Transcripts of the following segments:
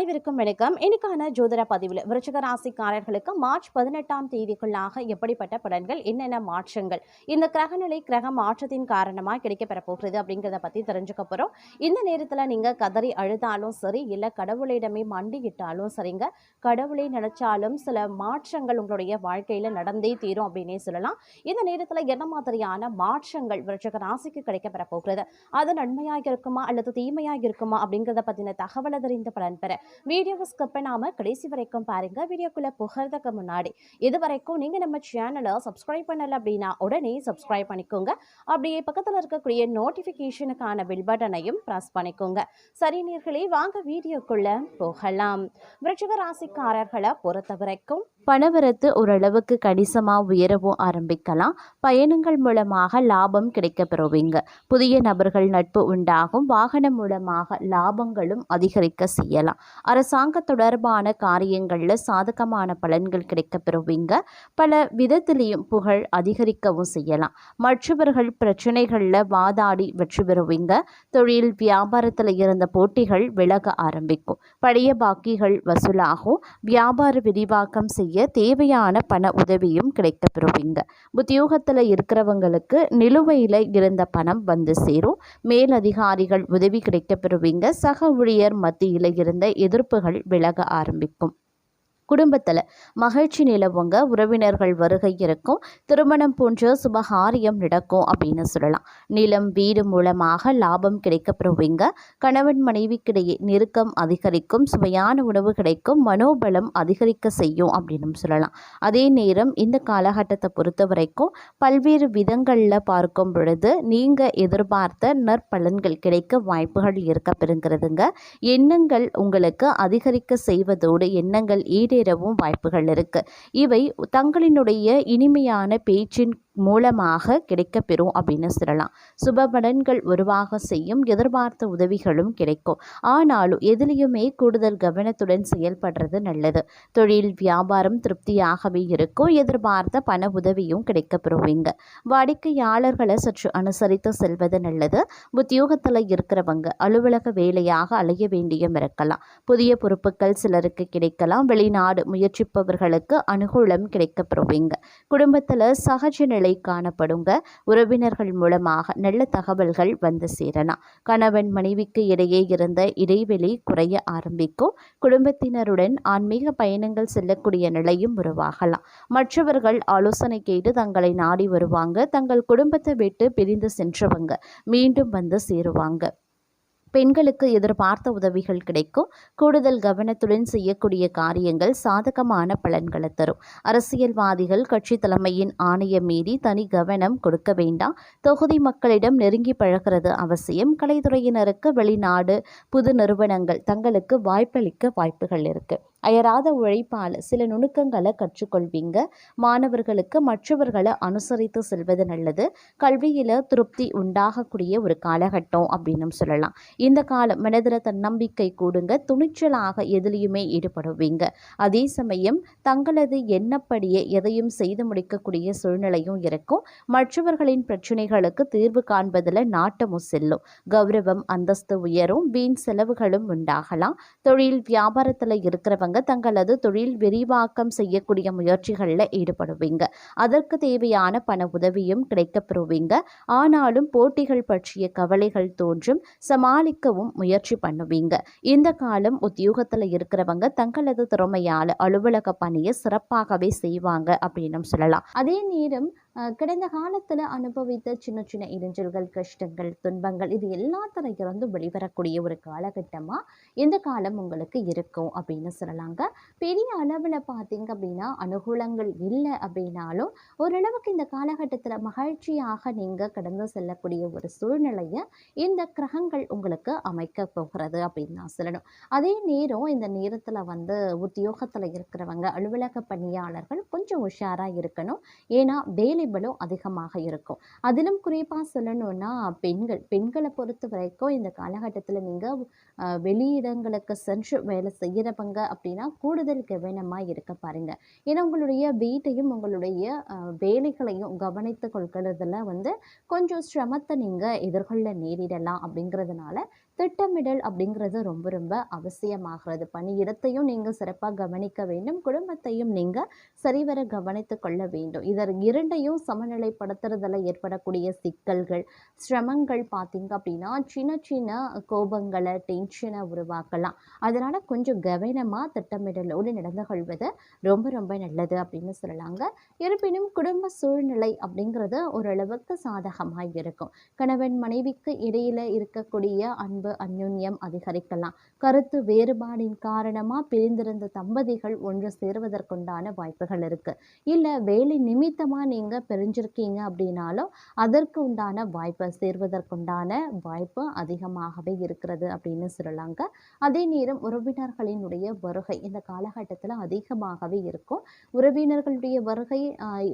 அனைவருக்கும் வணக்கம். இன்னைக்கான ஜோதிட பதிவில் விருச்சிக ராசிக்காரர்களுக்கு மார்ச் 18ஆம் தேதிக்குள்ளாக எப்படிப்பட்ட பலன்கள், என்னென்ன மாற்றங்கள் இந்த கிரகநிலை கிரக மாற்றத்தின் காரணமாக கிடைக்கப்பெற போகிறது அப்படிங்கிறத பற்றி தெரிஞ்சுக்க போகிறோம். இந்த நேரத்தில் நீங்கள் கதறி அழுதாலும் சரி, இல்லை கடவுளிடமே மண்டியிட்டாலும் சரிங்க, கடவுளை நினைச்சாலும் சில மாற்றங்கள் உங்களுடைய வாழ்க்கையில் நடந்தே தீரும் அப்படின்னே சொல்லலாம். இந்த நேரத்தில் என்ன மாதிரியான மாற்றங்கள் விருச்சிக ராசிக்கு கிடைக்கப்பெற போகிறது, அது நன்மையாக இருக்குமா அல்லது தீமையாக இருக்குமா அப்படிங்கிறத பற்றின தகவலை தெரிந்த பலன் பெற வீடியோவை ஸ்கிப் பண்ணாம கடைசி வரைக்கும் பாருங்க. வீடியோக்குள்ள புகழ்றதுக்கு முன்னாடி இது வரைக்கும் நீங்க நம்ம சேனலை சப்ஸ்கிரைப் பண்ணல அப்படின்னா உடனே சப்ஸ்கிரைப் பண்ணிக்கோங்க. அப்படியே பக்கத்தில் இருக்கக்கூடிய நோட்டிபிகேஷனுக்கான பில் பட்டனையும் பிரஸ் பண்ணிக்கோங்க. சரி நேயர்களே, வாங்க வீடியோக்குள்ள போகலாம். விருச்சிக ராசிக்காரர்களை பொறுத்த வரைக்கும் பணவரத்து ஓரளவுக்கு கணிசமாக உயரவும் ஆரம்பிக்கலாம். பயணங்கள் மூலமாக லாபம் கிடைக்க பெறுவீங்க. புதிய நபர்கள் நட்பு உண்டாகும். வாகனம் மூலமாக லாபங்களும் அதிகரிக்க செய்யலாம். அரசாங்க தொடர்பான காரியங்களில் சாதகமான பலன்கள் கிடைக்க பெறுவீங்க. பல விதத்திலையும் புகழ் அதிகரிக்கவும் செய்யலாம். மற்றவர்கள் பிரச்சனைகளில் வாதாடி வெற்றி பெறுவீங்க. தொழில் வியாபாரத்தில் இருந்த போட்டிகள் விலக ஆரம்பிக்கும். பழைய பாக்கிகள் வசூலாகும். வியாபார விரிவாக்கம் செய்ய தேவையான பண உதவியும் கிடைக்க பெறுவீங்க. உத்தியோகத்தில் இருக்கிறவங்களுக்கு நிலுவையில் இருந்த பணம் வந்து சேரும். மேலதிகாரிகள் உதவி கிடைக்க பெறுவீங்க. சக ஊழியர் மத்தியில் இருந்த எதிர்ப்புகள் விலக ஆரம்பிக்கும். குடும்பத்தில் மகிழ்ச்சி நிலவுங்க. உறவினர்கள் வருகை இருக்கும். திருமணம் போன்ற சுபகாரியம் நடக்கும் அப்படின்னு சொல்லலாம். நிலம் வீடு மூலமாக லாபம் கிடைக்க பெறுவீங்க. கணவன் மனைவிக்கிடையே நெருக்கம் அதிகரிக்கும். சுவையான உணவு கிடைக்கும். மனோபலம் அதிகரிக்க செய்யும் அப்படின்னு சொல்லலாம். அதே நேரம் இந்த காலகட்டத்தை பொறுத்த வரைக்கும் பல்வேறு விதங்களில் பார்க்கும் பொழுது நீங்கள் எதிர்பார்த்த நற்பலன்கள் கிடைக்க வாய்ப்புகள் இருக்க பெறுங்கிறதுங்க. எண்ணங்கள் உங்களுக்கு அதிகரிக்க செய்வதோடு எண்ணங்கள் ஈடேறவும் வாய்ப்புகள் இருக்கு. இவை தங்களினுடைய இனிமையான பேச்சின் மூலமாக கிடைக்கப்பெறும் அப்படின்னு சொல்லலாம். சுப பலன்கள் உருவாக செய்யும். எதிர்பார்த்த உதவிகளும் கிடைக்கும். ஆனாலும் எதிலையுமே கூடுதல் கவனத்துடன் செயல்படுறது நல்லது. தொழில் வியாபாரம் திருப்தியாகவே இருக்கும். எதிர்பார்த்த பண உதவியும் கிடைக்கப்பெறுவீங்க. வாடிக்கையாளர்களை சற்று அனுசரித்து செல்வது நல்லது. உத்தியோகத்தில் இருக்கிறவங்க அலுவலக வேலையாக அலைய வேண்டியும் இருக்கலாம். புதிய பொறுப்புகள் சிலருக்கு கிடைக்கலாம். வெளிநாடு முயற்சிப்பவர்களுக்கு அனுகூலம் கிடைக்கப்பெறுவீங்க. குடும்பத்தில் சகஜ நிலை காணப்படுங்க. உறவினர்கள் மூலமாக நல்ல தகவல்கள் வந்து சேரலாம். கணவன் மனைவிக்கு இடையே இருந்த இடைவெளி குறைய ஆரம்பிக்கும். குடும்பத்தினருடன் ஆன்மீக பயணங்கள் செல்லக்கூடிய நிலையும் உருவாகலாம். மற்றவர்கள் ஆலோசனை கேட்டு தங்களை நாடி வருவாங்க. தங்கள் குடும்பத்தை விட்டு பிரிந்து சென்றவங்க மீண்டும் வந்து சேருவாங்க. பெண்களுக்கு எதிர்பார்த்த உதவிகள் கிடைக்கும். கூடுதல் கவனத்துடன் செய்யக்கூடிய காரியங்கள் சாதகமான பலன்களை தரும். அரசியல்வாதிகள் கட்சி தலைமையின் ஆணையம் மீறி தனி கவனம் கொடுக்க வேண்டாம். தொகுதி மக்களிடம் நெருங்கி பழகிறது அவசியம். கலைத்துறையினருக்கு வெளிநாடு புது நிறுவனங்கள் தங்களுக்கு வாய்ப்பளிக்க வாய்ப்புகள் இருக்கு. அயராத உழைப்பால் சில நுணுக்கங்களை கற்றுக்கொள்வீங்க. மாணவர்களுக்கு மற்றவர்களை அனுசரித்து செல்வது நல்லது. கல்வியில் திருப்தி உண்டாகக்கூடிய ஒரு காலகட்டம் அப்படின்னு சொல்லலாம். இந்த காலம் மனதில் தன்னம்பிக்கை கூடுங்க. துணிச்சலாக எதிலையுமே ஈடுபடுவீங்க. அதே சமயம் தங்களது எண்ணப்படியே எதையும் செய்து முடிக்கக்கூடிய சூழ்நிலையும் இருக்கும். மற்றவர்களின் பிரச்சனைகளுக்கு தீர்வு காண்பதில் நாட்டமும் செல்லும். கௌரவம் அந்தஸ்து உயரும். வீண் செலவுகளும் உண்டாகலாம். தொழில் வியாபாரத்தில் இருக்கிறவங்க தங்களது தொழில் விரிவாக்கம் செய்யக்கூடிய முயற்சிகளில் ஈடுபடுவீங்க. அதற்கு தேவையான பண உதவியும் கிடைக்கப்பெறுவீங்க. ஆனாலும் போட்டிகள் பற்றிய கவலைகள் தோன்றும். சமாளிக்கவும் முயற்சி பண்ணுவீங்க. இந்த காலம் உத்தியோகத்தில் இருக்கிறவங்க தங்களது திறமையால் அலுவலக பணியை சிறப்பாகவே செய்வாங்க அப்படின்னு சொல்லலாம். அதே நேரம் கடந்த காலத்தில் அனுபவித்த சின்ன சின்ன இடைஞ்சல்கள், கஷ்டங்கள், துன்பங்கள் இது எல்லாத்துல இருந்து வெளிவரக்கூடிய ஒரு காலகட்டமாக இந்த காலம் உங்களுக்கு இருக்கும் அப்படின்னு சொல்லலாங்க. பெரிய அளவில் பார்த்தீங்க அப்படின்னா அனுகூலங்கள் இல்லை அப்படின்னாலும் ஓரளவுக்கு இந்த காலகட்டத்தில் மகிழ்ச்சியாக நீங்கள் கடந்து செல்லக்கூடிய ஒரு சூழ்நிலையை இந்த கிரகங்கள் உங்களுக்கு அமைக்க போகிறது அப்படின்னு நான் சொல்லணும். அதே நேரம் இந்த நேரத்தில் உத்தியோகத்தில் இருக்கிறவங்க அலுவலக பணியாளர்கள் கொஞ்சம் உஷாராக இருக்கணும். ஏன்னா வேலைகளும் அதிகமாக இருக்கும். அதிலும் குறிப்பாக சொல்லணும்னா பெண்களை பொறுத்த வரைக்கும் இந்த காலகட்டத்தில் நீங்கள் வெளியிடங்களுக்கு சென்று வேலை செய்கிறவங்க அப்படின்னா கூடுதல் கவனமாக இருக்க பாருங்க. ஏன்னா உங்களுடைய வீட்டையும் உங்களுடைய வேலைகளையும் கவனித்து கொள்கிறதுல கொஞ்சம் சிரமத்தை நீங்கள் எதிர்கொள்ள நேரிடலாம். அப்படிங்கிறதுனால திட்டமிடல் அப்படிங்கிறது ரொம்ப ரொம்ப அவசியமாகிறது. பணியிடத்தையும் நீங்க சிறப்பா கவனிக்க வேண்டும். குடும்பத்தையும் நீங்க சரிவர கவனித்துக் கொள்ள வேண்டும். இதர் 2யும் சமநிலைப்படுத்துறதுல ஏற்படக்கூடிய சிக்கல்கள், சிரமங்கள் பார்த்தீங்க அப்படின்னா, சின்ன சின்ன கோபங்கள, டென்ஷன உருவாக்கலாம். அதனால கொஞ்சம் கவனமா திட்டமிடலோடு நடந்து கொள்வது ரொம்ப ரொம்ப நல்லது அப்படின்னு சொல்லலாங்க. இருப்பினும் குடும்ப சூழ்நிலை அப்படிங்கிறது ஓரளவுக்கு சாதகமா இருக்கும். கணவன் மனைவிக்கு இடையில இருக்கக்கூடிய அன்பு, அந்யோன்யம் அதிகரிக்கலாம். கருத்து வேறுபாடின் காரணமா பிரிந்திருந்த தம்பதிகள் ஒன்று சேருவதற்குண்டான வாய்ப்புகள் இருக்கு. இல்ல வேலை நிமித்தமா நீங்க பிரிஞ்சிருக்கீங்க அப்படின்னாலும், அதற்கு உண்டான வாய்ப்பு சேர்வதற்குண்டான வாய்ப்பு அதிகமாகவே இருக்கிறது அப்படின்னு சொல்லலாங்க. அதே நேரம் உறவினர்களினுடைய வருகை இந்த காலகட்டத்தில அதிகமாகவே இருக்கும். உறவினர்களுடைய வருகை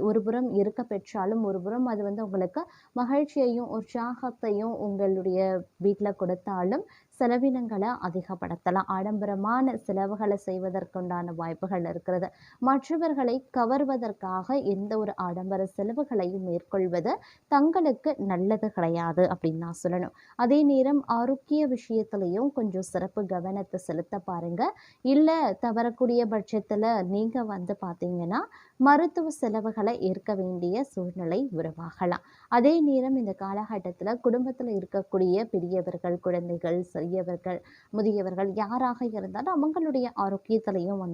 ஒருபுறம் இருக்க பெற்றாலும், ஒருபுறம் அது உங்களுக்கு மகிழ்ச்சியையும், உற்சாகத்தையும் உங்களுடைய வீட்ல கொடுத்தாலும், செலவினங்கள அதிகப்படுத்தலாம். ஆடம்பரமான செலவுகள செய்வதற்குண்டான வாய்ப்புகள் இருக்கிறது. மற்றவர்களை கவர்வதற்காக எந்த ஒரு ஆடம்பர செலவுகளையும் மேற்கொள்வது தங்களுக்கு நல்லது கிடையாது அப்படின்னு நான் சொல்லணும். அதே நேரம் ஆரோக்கிய விஷயத்திலயும் கொஞ்சம் சிறப்பு கவனத்த செலுத்த பாருங்க. இல்ல தவறக்கூடிய பட்சத்துல நீங்க பார்த்தீங்கன்னா, மருத்துவ செலவுகள ஏற்க வேண்டிய சூழ்நிலை உருவாகலாம். அதே நேரம் இந்த காலகட்டத்தில குடும்பத்தில இருக்கக்கூடிய பெரியவர்கள், குழந்தைகள், சிறியவர்கள், முதியவர்கள் யாராக இருந்தாலும் அவங்களுடைய ஆரோக்கியத்திலயும்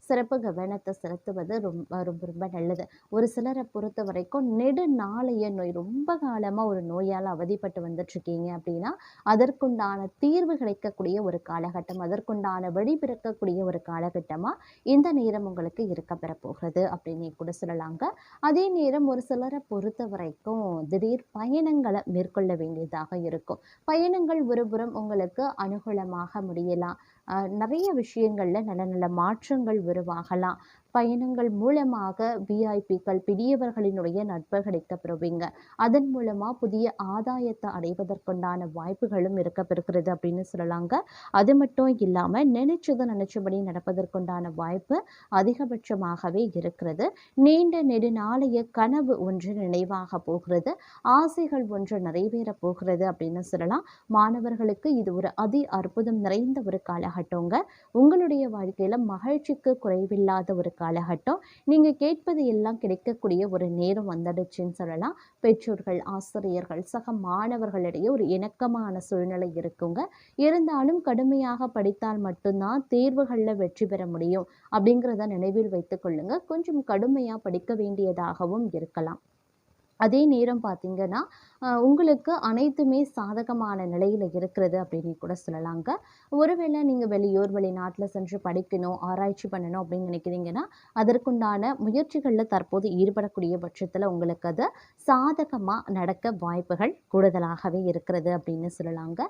சிறப்பு கவனத்த செலுத்துவது ரொம்ப ரொம்ப ரொம்ப நல்லது. ஒரு சிலர பொறுத்தவரைக்கும் நெடுநாளைய நோய் ரொம்ப காலமா ஒரு நோயால அவதிப்பட்டு வந்துட்டுருக்கீங்க அப்படின்னா, அதற்குண்டான தீர்வு கிடைக்கக்கூடிய ஒரு காலகட்டம், அதற்குண்டான வழி பிறக்கக்கூடிய ஒரு காலகட்டமா இந்த நேரம் உங்களுக்கு இருக்க பெறப்போகிறது அப்படின்னே கூட சொல்லலாங்க. அதே நேரம் ஒரு சிலர பொறுத்தவரைக்கும் திடீர் பயணங்கள மேற்கொள்ள வேண்டியதாக இருக்கும். பயணங்கள் ஒருபுறம் உங்களுக்கு அனுகூலமாக முடியலாம். நெறைய விஷயங்கள்ல நல்ல நல்ல மாற்றங்கள் உருவாகலாம். பயணங்கள் மூலமாக விஐபிக்கள் பெரியவர்களினுடைய நட்பு கிடைக்கப் பெறுவீங்க. அதன் மூலமா புதிய ஆதாயத்த அடைவதற்குண்டான வாய்ப்புகளும் இருக்கப்பெறுகிறது அப்படின்னு சொல்லலாங்க. அது மட்டும் இல்லாம நினைச்சது நினைச்சபடி நடப்பதற்குண்டான வாய்ப்பு அதிகபட்சமாகவே இருக்கிறது. நீண்ட நெடுநாளைய கனவு ஒன்று நினைவாக போகிறது. ஆசைகள் ஒன்று நிறைவேறப் போகிறது அப்படின்னு சொல்லலாம். மாணவர்களுக்கு இது ஒரு அற்புதம் நிறைந்த ஒரு காலகட்டங்க. உங்களுடைய வாழ்க்கையில மகிழ்ச்சிக்கு குறைவில்லாத ஒரு காலகட்டம். நீங்க கேட்பது எல்லாம் கிடைக்கக்கூடிய ஒரு நேரம் வந்துடுச்சுன்னு சொல்லலாம். பெற்றோர்கள், ஆசிரியர்கள், சக மாணவர்களிடையே ஒரு இணக்கமான சூழ்நிலை இருக்குங்க. இருந்தாலும் கடுமையாக படித்தால் மட்டும்தான் தேர்வுகள்ல வெற்றி பெற முடியும் அப்படிங்கிறத நினைவில் வைத்துக் கொள்ளுங்க. கொஞ்சம் கடுமையா படிக்க வேண்டியதாகவும் இருக்கலாம். அதே நேரம் பார்த்தீங்கன்னா, உங்களுக்கு அனைத்துமே சாதகமான நிலையில இருக்கிறது அப்படின்னு கூட சொல்லலாங்க. ஒருவேளை நீங்க வெளியூர், வெளிநாட்ல சென்று படிக்கணும், ஆராய்ச்சி பண்ணணும் அப்படின்னு நினைக்கிறீங்கன்னா, அதற்குண்டான முயற்சிகள்ல தற்போது ஈடுபடக்கூடிய பட்சத்தில உங்களுக்கு அது சாதகமா நடக்க வாய்ப்புகள் கூடுதலாகவே இருக்கிறது அப்படின்னு சொல்லலாங்க.